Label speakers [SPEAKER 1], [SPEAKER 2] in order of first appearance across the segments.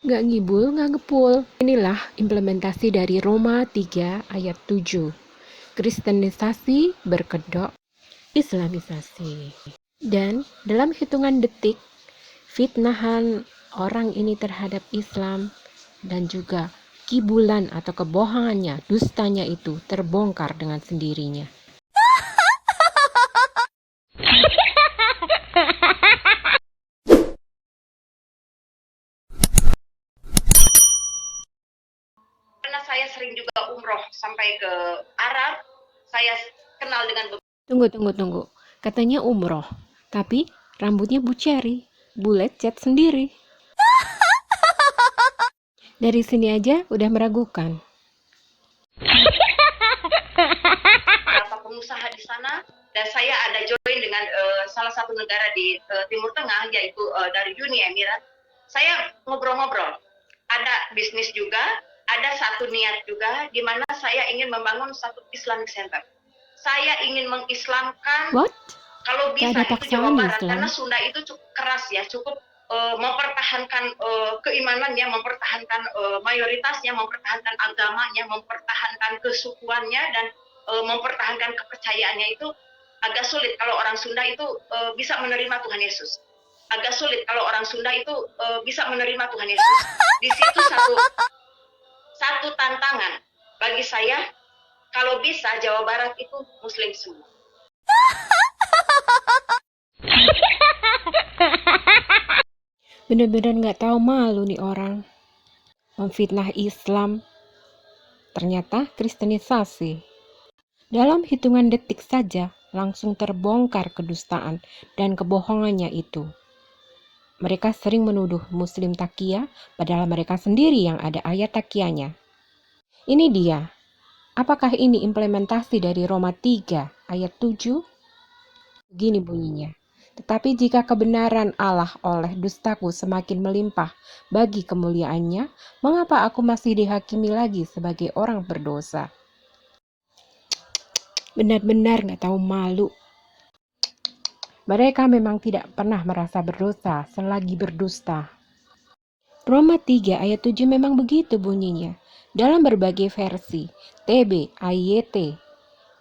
[SPEAKER 1] Nggak ngibul, nggak ngepul. Inilah implementasi dari Roma 3 ayat 7. Kristenisasi berkedok Islamisasi. Dan dalam hitungan detik, fitnahan orang ini terhadap Islam dan juga kibulan atau kebohongannya, dustanya itu terbongkar dengan sendirinya.
[SPEAKER 2] Karena saya sering juga umroh sampai ke Arab, saya kenal dengan
[SPEAKER 1] Tunggu. Katanya umroh, tapi rambutnya Bu Cherry, bulet cat sendiri. Dari sini aja udah meragukan.
[SPEAKER 2] beberapa pengusaha di sana, dan saya ada join dengan salah satu negara di Timur Tengah, yaitu dari Uni Emirat. Saya ngobrol-ngobrol, ada bisnis juga, ada satu niat juga, di mana saya ingin membangun satu Islamic Center. Saya ingin mengislamkan,
[SPEAKER 1] What?
[SPEAKER 2] kalau bisa
[SPEAKER 1] Gak ada
[SPEAKER 2] itu Jawa
[SPEAKER 1] paksaan
[SPEAKER 2] Barat,
[SPEAKER 1] Islam.
[SPEAKER 2] karena Sunda itu cukup keras ya, cukup mempertahankan keimanannya, mempertahankan mayoritasnya, mempertahankan agamanya, mempertahankan kesukuannya, dan mempertahankan kepercayaannya. Itu agak sulit kalau orang Sunda itu bisa menerima Tuhan Yesus. Agak sulit kalau orang Sunda itu bisa menerima Tuhan Yesus. Di situ satu tantangan bagi saya, kalau bisa Jawa Barat itu Muslim semua.
[SPEAKER 1] Bener-bener gak tahu malu nih orang. Memfitnah Islam, ternyata kristenisasi. Dalam hitungan detik saja langsung terbongkar kedustaan dan kebohongannya itu. Mereka sering menuduh Muslim takia, padahal mereka sendiri yang ada ayat takianya. Ini dia. Apakah ini implementasi dari Roma 3 ayat 7? Begini bunyinya. Tetapi jika kebenaran Allah oleh dustaku semakin melimpah bagi kemuliaannya, mengapa aku masih dihakimi lagi sebagai orang berdosa? Benar-benar gak tahu malu. Mereka memang tidak pernah merasa berdosa selagi berdusta. Roma 3 ayat 7 memang begitu bunyinya. Dalam berbagai versi, TB, AYT,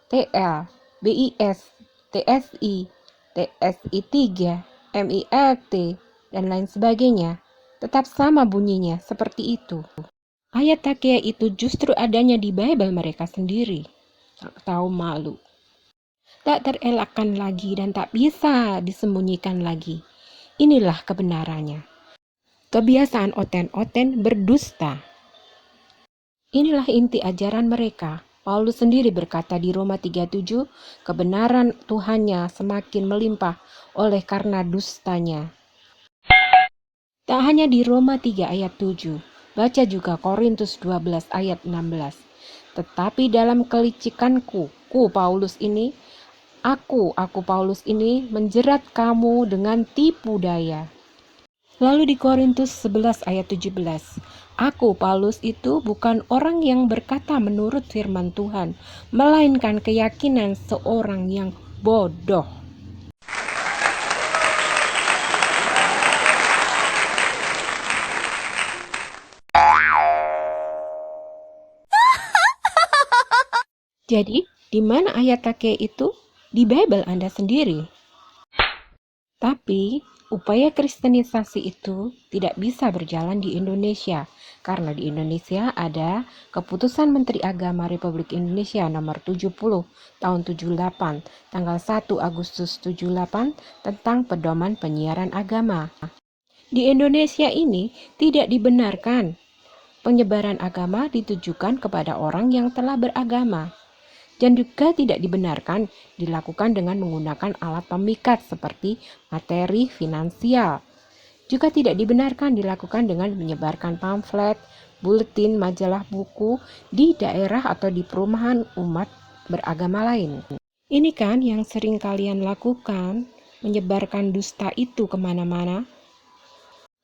[SPEAKER 1] TL, BIS, TSI, TSI 3, MILT, dan lain sebagainya, tetap sama bunyinya seperti itu. Ayat takia itu justru adanya di Bible mereka sendiri. Tak tahu malu. Tak terelakkan lagi dan tak bisa disembunyikan lagi. Inilah kebenarannya. Kebiasaan oten-oten berdusta. Inilah inti ajaran mereka. Paulus sendiri berkata di Roma 3:7, kebenaran Tuhannya semakin melimpah oleh karena dustanya. Tak hanya di Roma 3 ayat 7, baca juga Korintus 12 ayat 16. Tetapi dalam kelicikanku, Paulus ini, aku Paulus ini menjerat kamu dengan tipu daya. Lalu di Korintus 11 ayat 17, aku Paulus itu bukan orang yang berkata menurut firman Tuhan, melainkan keyakinan seorang yang bodoh. Jadi, di mana ayat takia itu? Di Bible Anda sendiri. Tapi, upaya kristenisasi itu tidak bisa berjalan di Indonesia, karena di Indonesia ada Keputusan Menteri Agama Republik Indonesia nomor 70 tahun 78, tanggal 1 Agustus 78 tentang pedoman penyiaran agama. Di Indonesia ini tidak dibenarkan penyebaran agama ditujukan kepada orang yang telah beragama. Dan juga tidak dibenarkan dilakukan dengan menggunakan alat pemikat seperti materi finansial. Juga tidak dibenarkan dilakukan dengan menyebarkan pamflet, buletin, majalah buku di daerah atau di perumahan umat beragama lain. Ini kan yang sering kalian lakukan, menyebarkan dusta itu kemana-mana.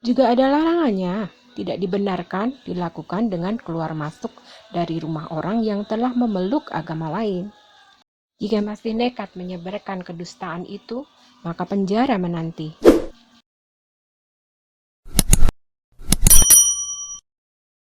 [SPEAKER 1] Juga ada larangannya. Tidak dibenarkan dilakukan dengan keluar masuk dari rumah orang yang telah memeluk agama lain. Jika masih nekat menyebarkan kedustaan itu, maka penjara menanti.